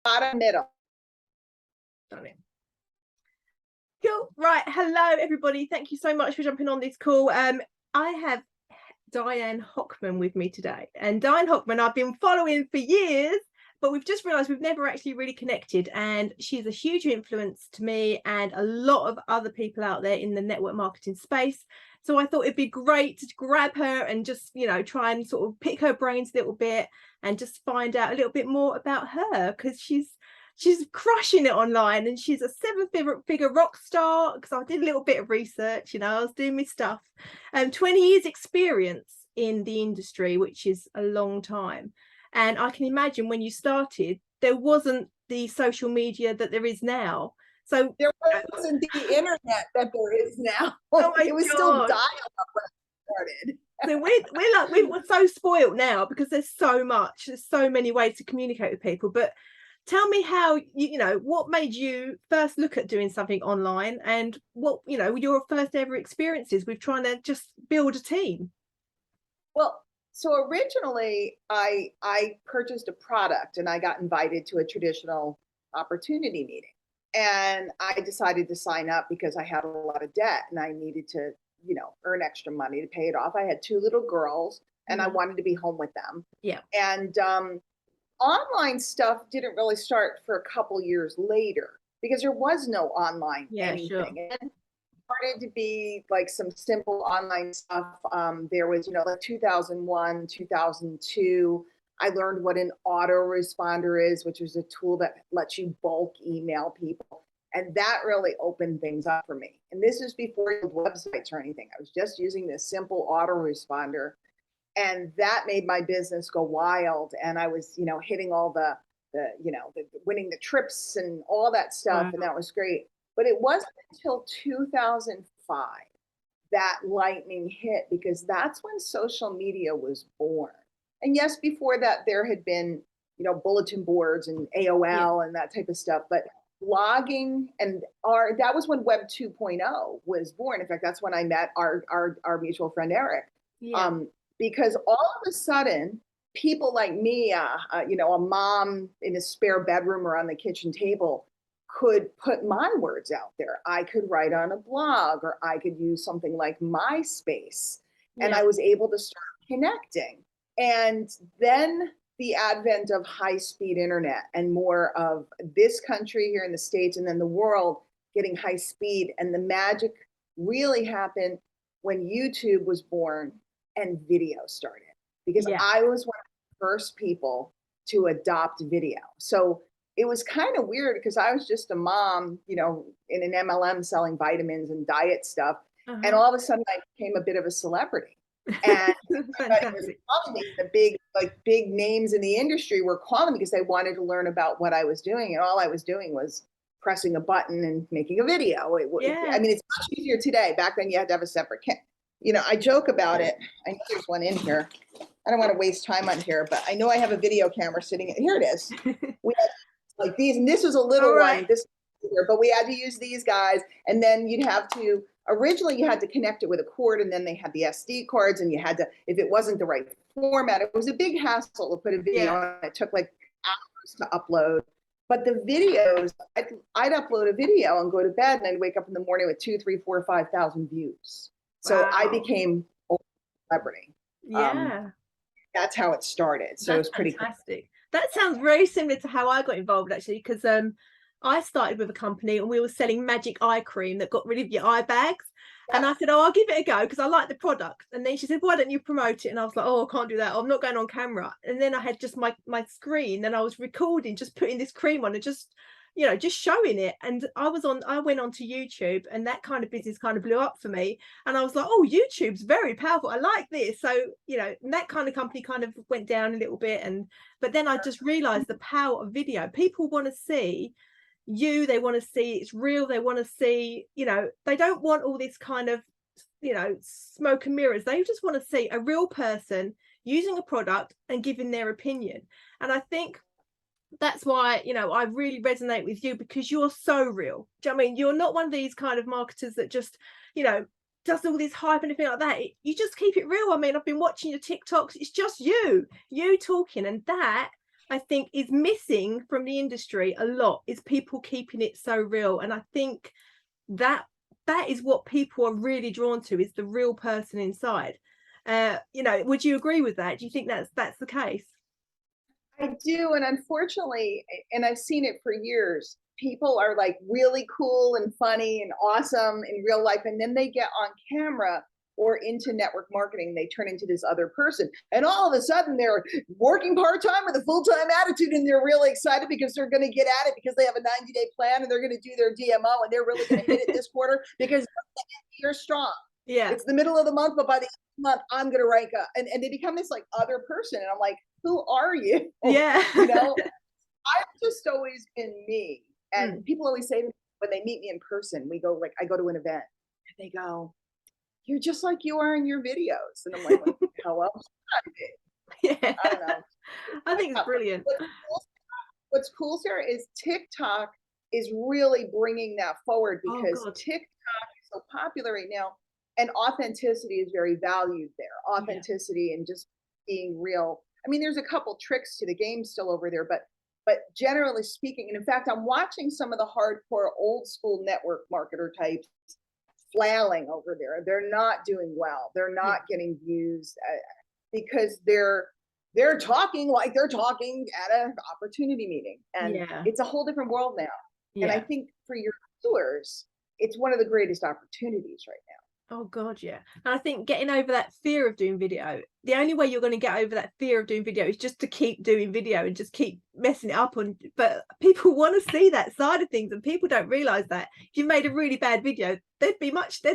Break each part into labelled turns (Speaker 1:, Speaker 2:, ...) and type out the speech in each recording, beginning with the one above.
Speaker 1: Bottom middle.
Speaker 2: Done it. Cool. Right. Hello, everybody. Thank you so much for jumping on this call. I have Diane Hochman with me today. And Diane Hochman, I've been following for years, but we've just realized we've never actually really connected. And she's a huge influence to me and a lot of other people out there in the network marketing space. So I thought it'd be great to grab her and just, try and sort of pick her brains a little bit and just find out a little bit more about her, because she's crushing it online, and she's a seven-figure rock star, because I did a little bit of research, I was doing my stuff. 20 years experience in the industry, which is a long time. And I can imagine when you started, there wasn't the social media that there is now. So
Speaker 1: there wasn't the internet that there is now.
Speaker 2: Oh my
Speaker 1: it was
Speaker 2: God.
Speaker 1: Still dial-up when it started.
Speaker 2: So we're so spoiled now, because there's so many ways to communicate with people. But tell me how, what made you first look at doing something online, and what, your first ever experiences with trying to just build a team?
Speaker 1: Well, so originally I purchased a product and I got invited to a traditional opportunity meeting. And I decided to sign up because I had a lot of debt and I needed to, earn extra money to pay it off. I had two little girls and I wanted to be home with them.
Speaker 2: Yeah.
Speaker 1: And online stuff didn't really start for a couple years later because there was no online anything.
Speaker 2: Sure.
Speaker 1: And started to be like some simple online stuff. There was, like 2001, 2002. I learned what an autoresponder is, which is a tool that lets you bulk email people. And that really opened things up for me. And this is before websites or anything. I was just using this simple autoresponder. And that made my business go wild. And I was, hitting all the winning the trips and all that stuff. Wow. And that was great. But it wasn't until 2005 that lightning hit, because that's when social media was born. And yes, before that, there had been, bulletin boards and AOL and that type of stuff. But blogging and that was when Web 2.0 was born. In fact, that's when I met our mutual friend, Eric. Yeah. Because all of a sudden, people like me, a mom in a spare bedroom or on the kitchen table, could put my words out there. I could write on a blog, or I could use something like MySpace, and I was able to start connecting. And then the advent of high-speed internet and more of this country here in the States and then the world getting high speed. And the magic really happened when YouTube was born and video started, because I was one of the first people to adopt video. So it was kind of weird because I was just a mom, in an MLM selling vitamins and diet stuff. And all of a sudden I became a bit of a celebrity. And the big names in the industry were calling me because they wanted to learn about what I was doing. And all I was doing was pressing a button and making a video. I mean, it's much easier today. Back then you had to have a separate I joke about it. I know there's one in here. I don't want to waste time on here, but I know I have a video camera sitting here. It is. We had like these, and this was a little one. But we had to use these guys, and then you'd have to. Originally, you had to connect it with a cord, and then they had the SD cards, and you had to, if it wasn't the right format, it was a big hassle to put a video on. It took like hours to upload. But the videos, I'd upload a video and go to bed, and I'd wake up in the morning with 2, 3, 4, 5,000 views. So I became a celebrity. That's how it started. So it was pretty fantastic.
Speaker 2: Cool. That sounds very similar to how I got involved, actually, because I started with a company and we were selling magic eye cream that got rid of your eye bags. Yes. And I said, I'll give it a go because I like the product. And then she said, why don't you promote it? And I was like, I can't do that. I'm not going on camera. And then I had just my screen and I was recording, just putting this cream on and just showing it. And I went on to YouTube, and that kind of business kind of blew up for me. And I was like, oh, YouTube's very powerful. I like this. So, that kind of company kind of went down a little bit. But then I just realized the power of video. People want to see they want to see it's real. They want to see, they don't want all this kind of, smoke and mirrors. They just want to see a real person using a product and giving their opinion. And I think that's why, I really resonate with you, because you're so real. Do you know what I mean? You're not one of these kind of marketers that just, does all this hype and anything like that. You just keep it real. I mean, I've been watching your TikToks. It's just you talking, and that I think is missing from the industry a lot is people keeping it so real. And I think that that is what people are really drawn to, is the real person inside. You know, would you agree with that? Do you think that's the case?
Speaker 1: I do, and unfortunately, and I've seen it for years, people are like really cool and funny and awesome in real life, and then they get on camera or into network marketing, they turn into this other person. And all of a sudden they're working part-time with a full-time attitude, and they're really excited because they're going to get at it because they have a 90-day plan, and they're going to do their DMO, and they're really going to hit it this quarter because you're strong.
Speaker 2: Yeah.
Speaker 1: It's the middle of the month, but by the end of the month, I'm going to rank up. And they become this like other person. And I'm like, who are you?
Speaker 2: Yeah.
Speaker 1: You know, I've just always been me. And
Speaker 2: Mm.
Speaker 1: people always say to me when they meet me in person, we go like, I go to an event and they go, you're just like you are in your videos. And I'm like, how else should I be?
Speaker 2: Yeah.
Speaker 1: I don't know.
Speaker 2: I think it's brilliant.
Speaker 1: What's cool, Sarah, is TikTok is really bringing that forward
Speaker 2: Oh
Speaker 1: because
Speaker 2: God.
Speaker 1: TikTok is so popular right now, and authenticity is very valued there. Authenticity and just being real. I mean, there's a couple tricks to the game still over there, but generally speaking, and in fact, I'm watching some of the hardcore old school network marketer types flailing over there. They're not doing well. They're not getting views because they're talking like they're talking at an opportunity meeting, and it's a whole different world now. And I think for your viewers, it's one of the greatest opportunities right now.
Speaker 2: Oh God, yeah. And I think getting over that fear of doing video, the only way you're going to get over that fear of doing video is just to keep doing video and just keep messing it up on. But people want to see that side of things, and people don't realize that if you made a really bad video, they'd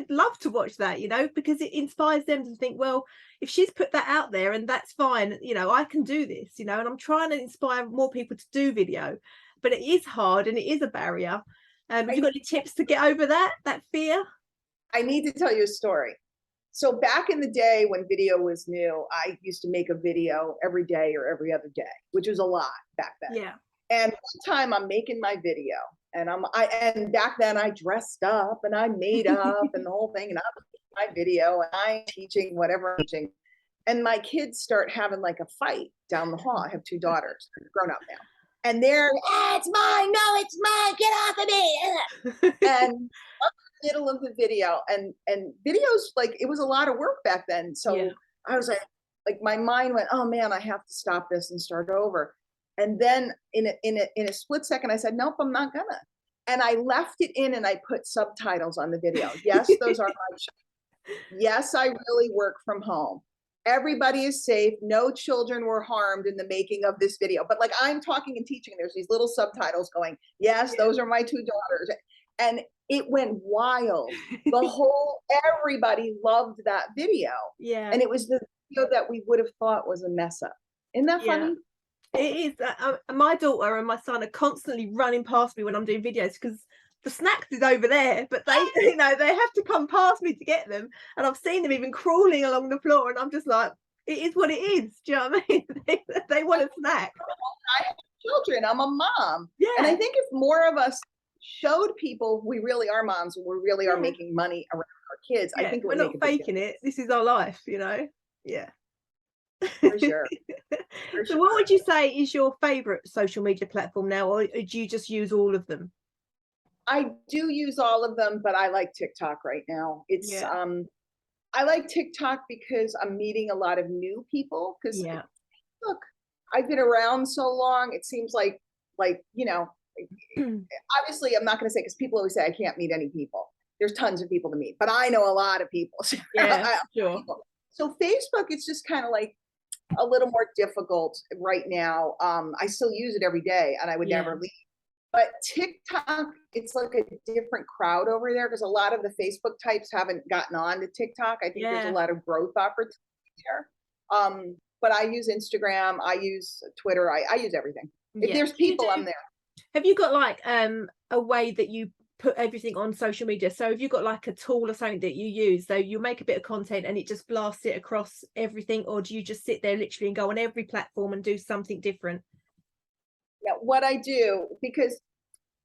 Speaker 2: love to watch that, you know, because it inspires them to think, well, if she's put that out there and that's fine, you know, I can do this, you know. And I'm trying to inspire more people to do video, but it is hard and it is a barrier. Have you got any tips to get over that fear?
Speaker 1: I need to tell you a story. So back in the day when video was new, I used to make a video every day or every other day, which was a lot back then.
Speaker 2: Yeah.
Speaker 1: And one time I'm making my video, and and back then I dressed up and I made up and the whole thing, and I'm making my video and I'm teaching whatever I'm teaching. And my kids start having like a fight down the hall. I have two daughters, they're grown up now. And they're, it's mine, no, it's mine, get off of me. And middle of the video, and videos, like, it was a lot of work back then. So I was like my mind went, oh man, I have to stop this and start over. And then in a split second I said, nope, I'm not gonna. And I left it in and I put subtitles on the video. Yes, those are my children. Yes, I really work from home. Everybody is safe. No children were harmed in the making of this video. But like, I'm talking and teaching, and there's these little subtitles going, yes, those are my two daughters. And it went wild. Everybody loved that video.
Speaker 2: Yeah.
Speaker 1: And it was the video that we would have thought was a mess up. Isn't that funny?
Speaker 2: It is. My daughter and my son are constantly running past me when I'm doing videos because the snacks is over there, but they, you know, they have to come past me to get them. And I've seen them even crawling along the floor, and I'm just like, it is what it is. Do you know what I mean? They want a snack.
Speaker 1: I have children. I'm a mom.
Speaker 2: Yeah.
Speaker 1: And I think if more of us showed people we really are moms and we really are making money around our kids, I think
Speaker 2: we're not faking it. This is our life, you know? Yeah.
Speaker 1: For sure.
Speaker 2: So what would you say is your favorite social media platform now, or do you just use all of them?
Speaker 1: I do use all of them, but I like TikTok right now. It's I like TikTok because I'm meeting a lot of new people, because look, I've been around so long. It seems like, you know, obviously I'm not going to say, because people always say I can't meet any people. There's tons of people to meet, but I know a lot of people.
Speaker 2: Yeah, sure.
Speaker 1: So Facebook, it's just kind of like a little more difficult right now. I still use it every day, and I would never leave. But TikTok, it's like a different crowd over there, because a lot of the Facebook types haven't gotten on to TikTok. I think there's a lot of growth opportunity there. But I use Instagram, I use Twitter, I use everything. If there's people, I'm there.
Speaker 2: Have you got like a way that you put everything on social media? So have you got like a tool or something that you use, so you make a bit of content and it just blasts it across everything, or do you just sit there literally and go on every platform and do something different?
Speaker 1: Yeah, what I do, because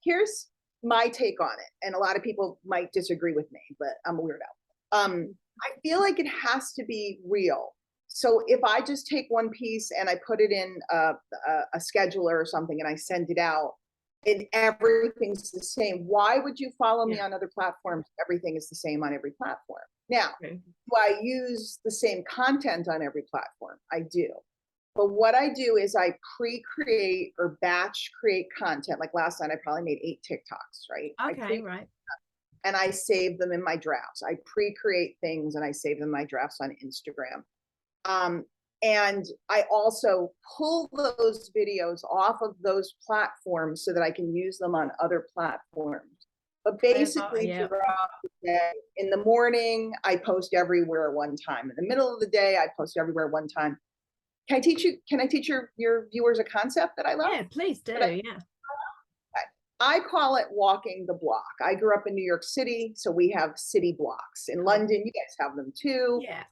Speaker 1: here's my take on it, and a lot of people might disagree with me, but I'm a weirdo. I feel like it has to be real. So if I just take one piece and I put it in a scheduler or something and I send it out and everything's the same, why would you follow me on other platforms? Everything is the same on every platform. Now, do I use the same content on every platform? I do. But what I do is I pre-create or batch create content. Like last night, I probably made 8 TikToks, right?
Speaker 2: Okay, right.
Speaker 1: And I save them in my drafts. I pre-create things and I save them in my drafts on Instagram. And I also pull those videos off of those platforms so that I can use them on other platforms. But basically, throughout the day, in the morning, I post everywhere one time. In the middle of the day, I post everywhere one time. Can I teach you? Can I teach your viewers a concept that I love?
Speaker 2: Yeah, please do. Yeah.
Speaker 1: I call it walking the block. I grew up in New York City, so we have city blocks. In London, you guys have them too.
Speaker 2: Yeah.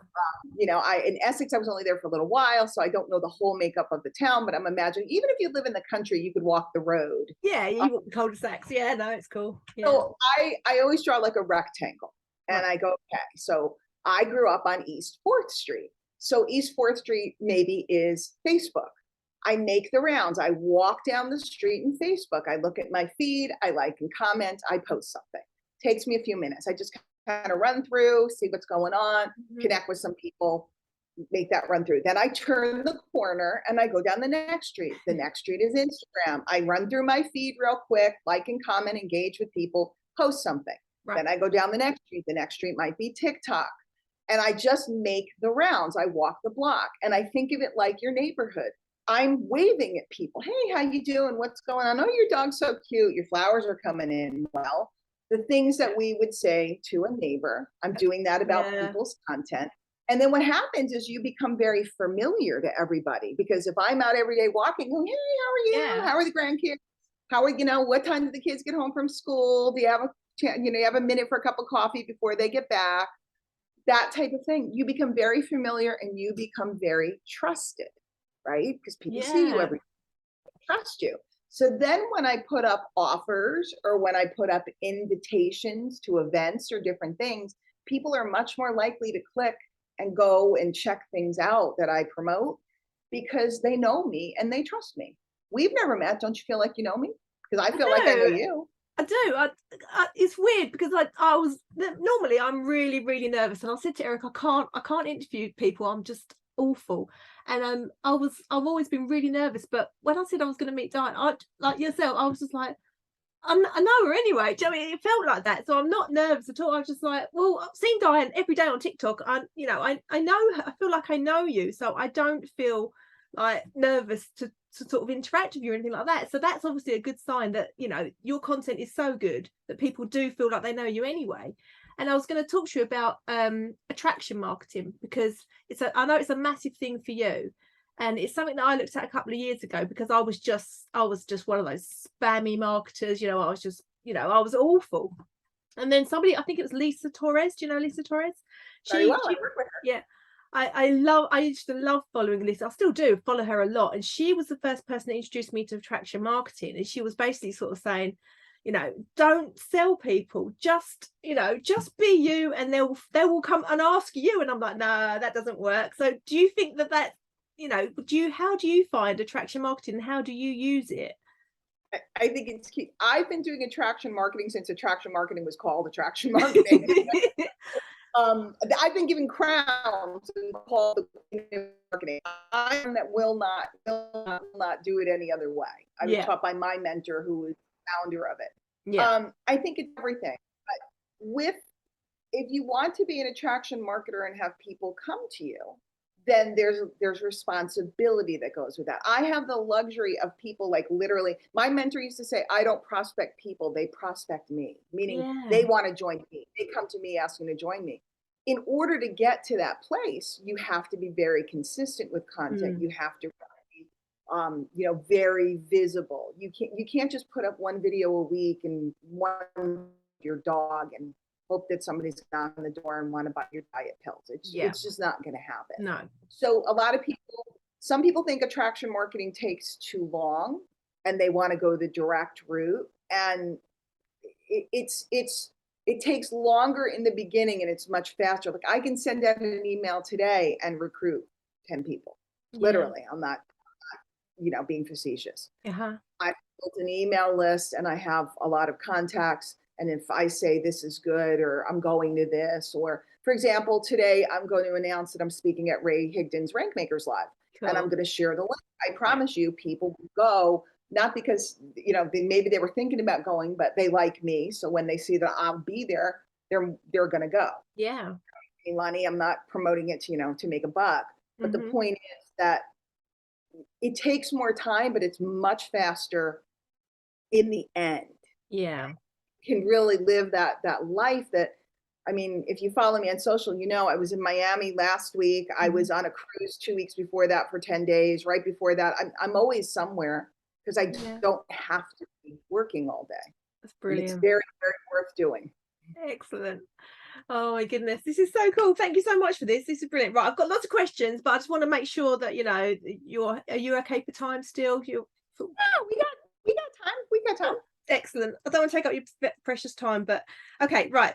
Speaker 1: You know, in Essex, I was only there for a little while, so I don't know the whole makeup of the town, but I'm imagining even if you live in the country, you could walk the road.
Speaker 2: Yeah, you walk the cul-de-sacs. Yeah, no, it's cool. Yeah.
Speaker 1: So I always draw like a rectangle and I go, okay, so I grew up on East 4th Street. So East 4th Street maybe is Facebook. I make the rounds. I walk down the street in Facebook. I look at my feed. I like and comment. I post something. Takes me a few minutes. I just kind of run through, see what's going on, connect with some people, make that run through. Then I turn the corner and I go down the next street. The next street is Instagram. I run through my feed real quick, like and comment, engage with people, post something. Right. Then I go down the next street. The next street might be TikTok. And I just make the rounds. I walk the block and I think of it like your neighborhood. I'm waving at people. Hey, how you doing? What's going on? Oh, your dog's so cute. Your flowers are coming in. Well, the things that we would say to a neighbor, I'm doing that about people's content. And then what happens is you become very familiar to everybody because if I'm out every day walking, going, hey, how are you? How are the grandkids? How are, you know, what time do the kids get home from school? Do you have you have a minute for a cup of coffee before they get back? That type of thing. You become very familiar and you become very trusted. Right? Because people see you every day, trust you. So then when I put up offers or when I put up invitations to events or different things, people are much more likely to click and go and check things out that I promote because they know me and they trust me. We've never met. Don't you feel like you know me? Because I feel like I know you.
Speaker 2: I do. It's weird because I was normally I'm really, really nervous. And I said to Eric, I can't interview people. I'm just awful. And I've always been really nervous, but when I said I was going to meet Diane, like yourself, I was just like, I know her anyway. Do you know what I mean? It felt like that, so I'm not nervous at all. I was just like, well, I've seen Diane every day on TikTok. I know her. I feel like I know you, so I don't feel like nervous to sort of interact with you or anything like that. So that's obviously a good sign that your content is so good that people do feel like they know you anyway. And I was going to talk to you about attraction marketing because I know it's a massive thing for you, and it's something that I looked at a couple of years ago because I was just one of those spammy marketers. I was just I was awful. And then somebody, I think it was Lisa Torres. Do you know Lisa Torres?
Speaker 1: Very well. I work with her.
Speaker 2: Yeah. I used to love following Lisa. I still do follow her a lot. And she was the first person that introduced me to attraction marketing. And she was basically sort of saying, don't sell people, just be you, and they will come and ask you. And I'm like, no, that doesn't work. So do you think that how do you find attraction marketing and how do you use it?
Speaker 1: I think it's key. I've been doing attraction marketing since attraction marketing was called attraction marketing. I've been given crowns and called marketing. I am that will not do it any other way. I was taught by my mentor, who was founder of it. I think it's everything. But if you want to be an attraction marketer and have people come to you, then there's responsibility that goes with that. I have the luxury of people, like literally, my mentor used to say, I don't prospect people, they prospect me, meaning they want to join me. They come to me asking to join me. In order to get to that place, you have to be very consistent with content. You have to be very visible. You can't just put up one video a week and one your dog and hope that somebody's knocking on the door and want to buy your diet pills. It's just not going to happen. No. So some people think attraction marketing takes too long and they want to go the direct route. And it takes longer in the beginning and it's much faster. Like I can send out an email today and recruit 10 people.
Speaker 2: Yeah.
Speaker 1: Literally, I'm not, being facetious. I built an email list and I have a lot of contacts. And if I say this is good, or I'm going to this, or for example, today I'm going to announce that I'm speaking at Ray Higdon's Rank Makers Live.
Speaker 2: Cool.
Speaker 1: And I'm going to share the link. I promise you, people will go, not because, maybe they were thinking about going, but they like me. So when they see that I'll be there, they're going to go.
Speaker 2: Yeah.
Speaker 1: Money, I'm not promoting it to make a buck. But the point is that it takes more time, but it's much faster in the end.
Speaker 2: Yeah.
Speaker 1: Can really live that life that, I mean, if you follow me on social, I was in Miami last week. I was on a cruise 2 weeks before that for 10 days. Right before that, I'm always somewhere because I don't have to be working all day.
Speaker 2: That's brilliant.
Speaker 1: And it's very, very worth doing.
Speaker 2: Excellent. Oh my goodness, this is so cool. Thank you so much for this. This is brilliant. Right, I've got lots of questions, but I just want to make sure that are you okay for time still?
Speaker 1: Yeah, we got time. We got time.
Speaker 2: Excellent. I don't want to take up your precious time, but okay, right.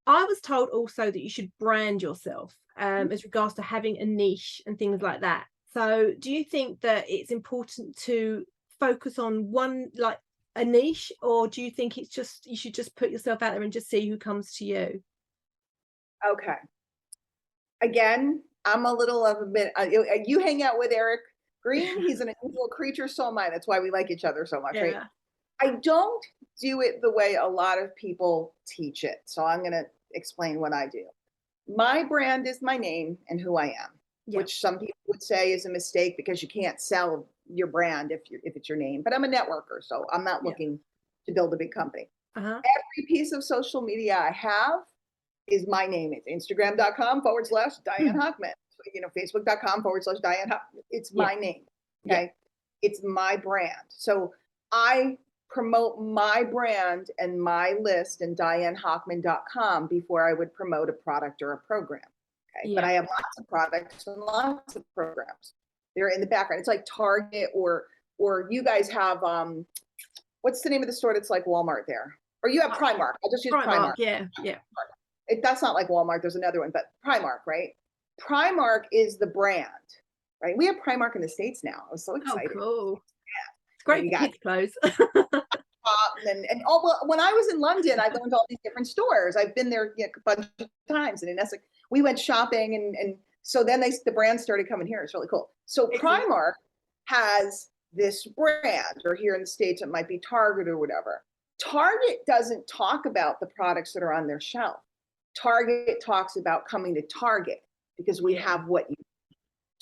Speaker 2: I was told also that you should brand yourself as regards to having a niche and things like that. So do you think that it's important to focus on one, like a niche, or do you think it's just, you should just put yourself out there and just see who comes to you?
Speaker 1: Okay. Again, I'm a little of a bit, you hang out with Eric Green. He's an unusual creature, so am I. That's why we like each other so much, right? I don't do it the way a lot of people teach it. So I'm going to explain what I do. My brand is my name and who I am, which some people would say is a mistake because you can't sell your brand if it's your name. But I'm a networker, so I'm not looking to build a big company. Every piece of social media I have is my name. It's Instagram.com/Diane Hochman. Facebook.com/Diane Hochman. It's my name. Okay. It's my brand. So I promote my brand and my list and DianeHochman.com before I would promote a product or a program. Okay. But I have lots of products and lots of programs. They're in the background. It's like Target or you guys have what's the name of the store that's like Walmart there? Or you have Primark. I'll just use Primark.
Speaker 2: Yeah.
Speaker 1: That's not like Walmart. There's another one, but Primark, right? Primark is the brand, right? We have Primark in the States now. I was so excited.
Speaker 2: Oh, cool. Yeah. It's great for kids' clothes.
Speaker 1: Well, when I was in London, I learned all these different stores. I've been there a bunch of times, and in Essex, we went shopping, and so then the brand started coming here. It's really cool. So Primark has this brand, or here in the States, it might be Target or whatever. Target doesn't talk about the products that are on their shelf. Target talks about coming to Target because we have what you need.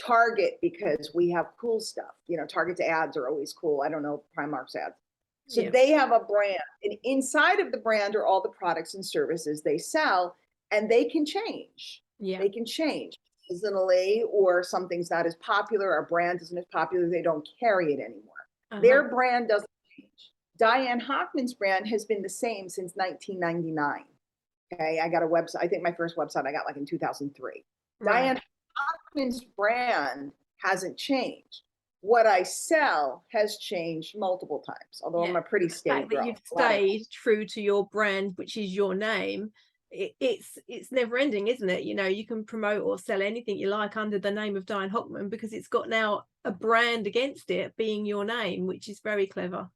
Speaker 1: Target because we have cool stuff. Target's ads are always cool. I don't know Primark's ads. So they have a brand, and inside of the brand are all the products and services they sell, and they can change. They can change seasonally, or something's not as popular. Our brand isn't as popular. They don't carry it anymore. Their brand doesn't change. Diane Hochman's brand has been the same since 1999. Okay, I got a website. I think my first website I got like in 2003. Diane Hochman's brand hasn't changed. What I sell has changed multiple times, although I'm a pretty steady girl.
Speaker 2: You've stayed true to your brand, which is your name. It's never ending, isn't it? You can promote or sell anything you like under the name of Diane Hochman because it's got now a brand against it being your name, which is very clever.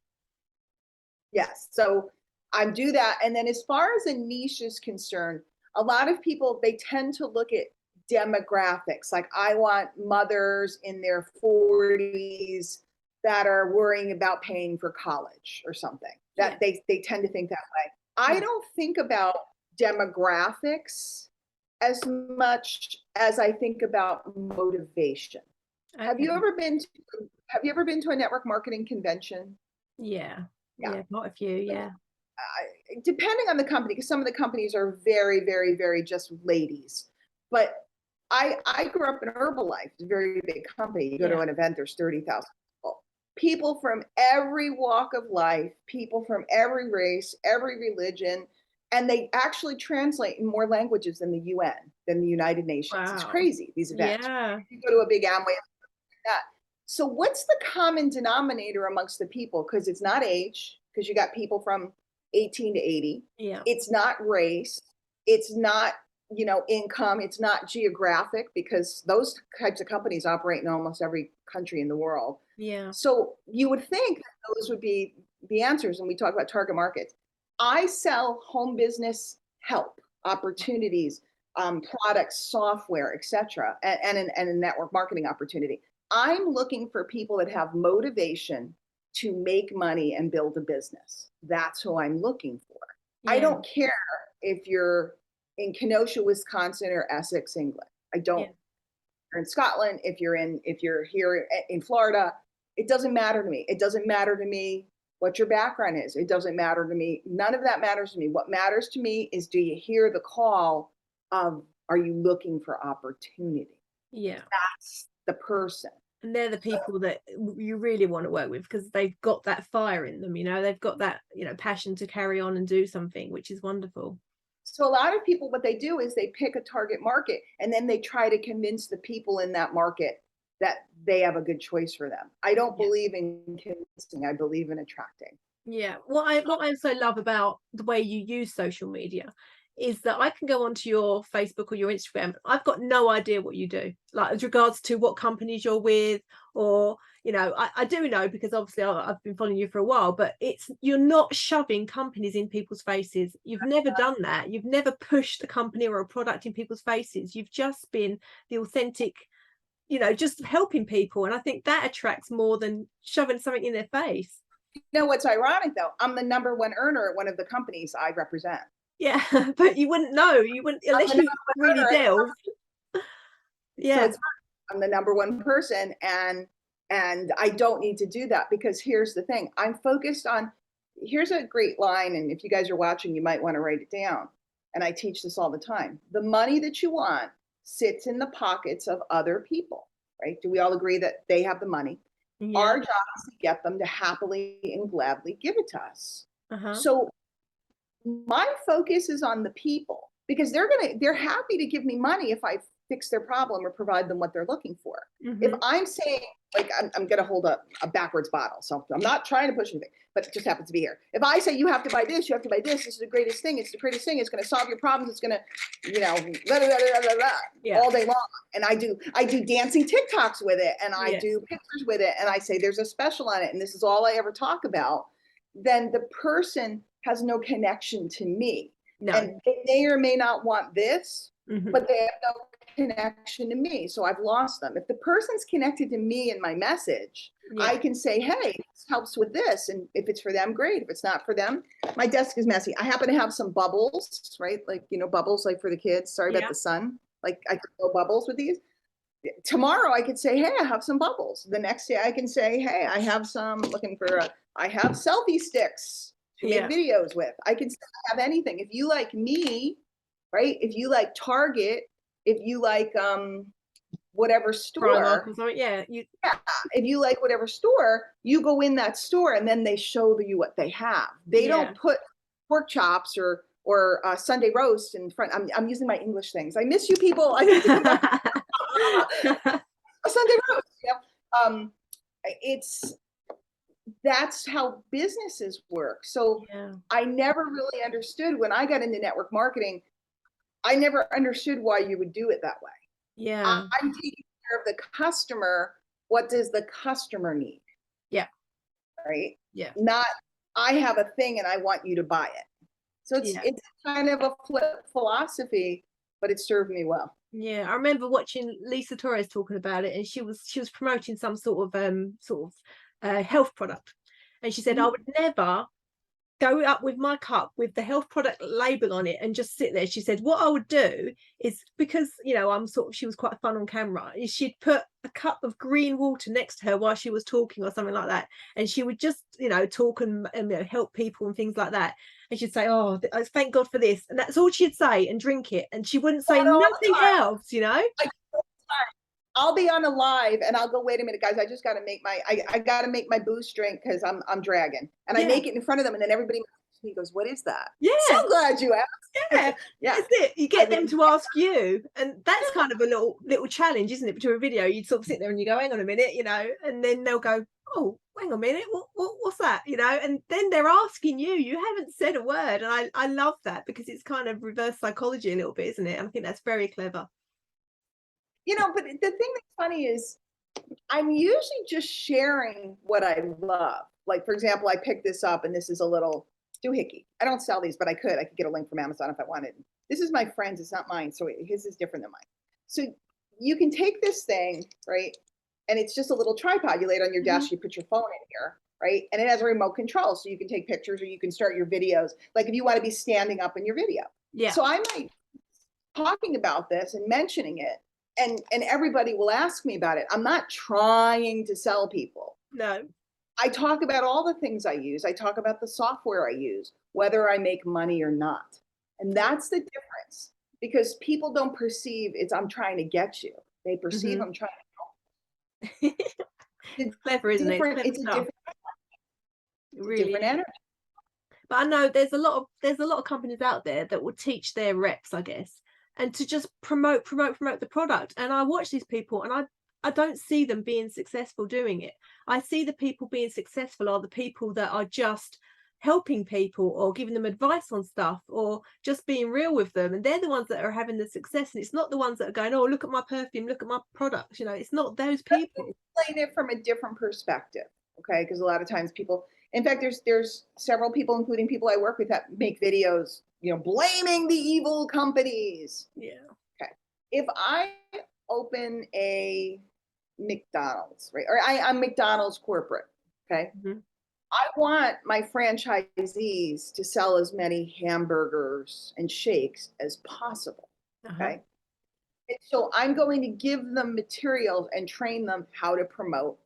Speaker 2: Yes.
Speaker 1: So I do that. And then as far as a niche is concerned, a lot of people, they tend to look at demographics. Like, I want mothers in their 40s that are worrying about paying for college or something. That they tend to think that way. I don't think about demographics as much as I think about motivation. Have you ever been to a network marketing convention?
Speaker 2: Yeah, not a few.
Speaker 1: Depending on the company, because some of the companies are very, very, very just ladies. But I grew up in Herbalife. It's a very big company. You go to an event, there's 30,000 people. People from every walk of life, people from every race, every religion, and they actually translate in more languages than the UN, than the United Nations. Wow. It's crazy, these events. You go to a big Amway, like that. So what's the common denominator amongst the people? Because it's not age, because you got people from 18 to 80. It's not race. It's not you know, income. It's not geographic, because those types of companies operate in almost every country in the world.
Speaker 2: Yeah.
Speaker 1: So you would think that those would be the answers when we talk about target markets. I sell home business help, opportunities, products, software, etc., and a network marketing opportunity. I'm looking for people that have motivation to make money and build a business. That's who I'm looking for. I
Speaker 2: Yeah.
Speaker 1: don't care if you're in Kenosha, Wisconsin, or Essex, England. I don't.
Speaker 2: Yeah.
Speaker 1: You're in Scotland, if you're here in Florida, it doesn't matter to me. It doesn't matter to me what your background is. It doesn't matter to me. None of that matters to me. What matters to me is, do you hear the call of, are you looking for opportunity?
Speaker 2: Yeah.
Speaker 1: That's the person.
Speaker 2: And they're the people that you really want to work with, because they've got that fire in them, you know, they've got that, you know, passion to carry on and do something, which is wonderful.
Speaker 1: So a lot of people, what they do is they pick a target market, and then they try to convince the people in that market that they have a good choice for them. I don't believe in convincing. I believe in attracting.
Speaker 2: Yeah. What I also love about the way you use social media is that I can go onto your Facebook or your Instagram. I've got no idea what you do, like as regards to what companies you're with, or, you know, I do know, because obviously I've been following you for a while, but you're not shoving companies in people's faces. You've never done that. You've never pushed a company or a product in people's faces. You've just been the authentic, you know, just helping people. And I think that attracts more than shoving something in their face.
Speaker 1: You know what's ironic though? I'm the #1 earner at one of the companies I represent.
Speaker 2: Yeah, but you wouldn't know. You wouldn't, unless you really delve.
Speaker 1: So
Speaker 2: Yeah.
Speaker 1: I'm the #1 person, and I don't need to do that, because here's the thing. I'm focused on, here's a great line, and if you guys are watching, you might want to write it down. And I teach this all the time. The money that you want sits in the pockets of other people, right? Do we all agree that they have the money?
Speaker 2: Yeah.
Speaker 1: Our job is to get them to happily and gladly give it to us.
Speaker 2: Uh-huh.
Speaker 1: So my focus is on the people, because they're happy to give me money if I fix their problem or provide them what they're looking for. If I'm saying, like, I'm going to hold a backwards bottle, so I'm not trying to push anything, but it just happens to be here. If I say, you have to buy this, you have to buy this is the greatest thing, it's the greatest thing, it's going to solve your problems, it's going to, you know, blah, blah, blah, blah, blah, all day long. And I do dancing TikToks with it, and I do pictures with it, and I say there's a special on it, and this is all I ever talk about, then the person has no connection to me. No. And they may or may not want this, but they have no connection to me. So I've lost them. If the person's connected to me and my message, I can say, hey, this helps with this. And if it's for them, great. If it's not for them, my desk is messy. I happen to have some bubbles, right? Like, you know, bubbles like for the kids. Sorry about the sun. Like, I could throw bubbles with these. Tomorrow I could say, hey, I have some bubbles. The next day I can say, hey, I have some, I have selfie sticks to make videos with. I can have anything. If you like me, right? If you like Target, if you like whatever store, if you like whatever store, you go in that store, and then they show you what they have. They don't put pork chops or Sunday roast in front. I'm using my English things. I miss you people. I miss you people. A Sunday roast. That's how businesses work. So I never really understood, when I got into network marketing, I never understood why you would do it that way. Yeah. I'm taking care of the customer. What does the customer need? Yeah. Right? Yeah. Not, I have a thing and I want you to buy it. So it's kind of a flip philosophy, but it served me well.
Speaker 2: Yeah, I remember watching Lisa Torres talking about it, and she was promoting some sort of health product, and she said, I would never go up with my cup with the health product label on it and just sit there. She said, what I would do is, because, you know, she was quite fun on camera, is she'd put a cup of green water next to her while she was talking or something like that, and she would just, you know, talk and you know, help people and things like that. And she'd say, oh, thank God for this, and that's all she'd say, and drink it, and she wouldn't say nothing else, you know.
Speaker 1: I'll be on a live and I'll go, wait a minute, guys, I just got to make I got to make my boost drink because I'm dragging, and I make it in front of them, and then everybody goes, what is that? Yeah, so glad you asked.
Speaker 2: That's it. You get them to ask you, and that's kind of a little challenge, isn't it? To a video, you'd sort of sit there and you go, hang on a minute, you know, and then they'll go, oh, hang on a minute, what's that? You know, and then they're asking you, you haven't said a word. And I love that because it's kind of reverse psychology a little bit, isn't it? I think that's very clever.
Speaker 1: But the thing that's funny is I'm usually just sharing what I love. Like, for example, I picked this up and this is a little doohickey. I don't sell these, but I could get a link from Amazon if I wanted. This is my friend's, it's not mine. So his is different than mine. So you can take this thing, right? And it's just a little tripod. You lay it on your desk, you put your phone in here, right? And it has a remote control. So you can take pictures or you can start your videos. Like if you want to be standing up in your video.
Speaker 2: Yeah.
Speaker 1: So I might talking about this and mentioning it, and everybody will ask me about it. I'm not trying to sell people.
Speaker 2: No.
Speaker 1: I talk about all the things I use. I talk about the software I use, whether I make money or not. And that's the difference, because people don't perceive it's I'm trying to get you. They perceive I'm trying to help.
Speaker 2: It's clever, isn't it?
Speaker 1: It's a different,
Speaker 2: really
Speaker 1: different energy.
Speaker 2: But I know there's a lot of companies out there that will teach their reps, I guess, and to just promote the product. And I watch these people and I don't see them being successful doing it. I see the people being successful are the people that are just helping people or giving them advice on stuff or just being real with them. And they're the ones that are having the success. And it's not the ones that are going, oh, look at my perfume, look at my products. You know, it's not those people.
Speaker 1: Explain it from a different perspective. Okay. Because a lot of times people, in fact, there's several people, including people I work with, that make videos, blaming the evil companies.
Speaker 2: Yeah.
Speaker 1: Okay. If I open a McDonald's, right? Or I'm McDonald's corporate. Okay. I want my franchisees to sell as many hamburgers and shakes as possible. Okay. And so I'm going to give them materials and train them how to promote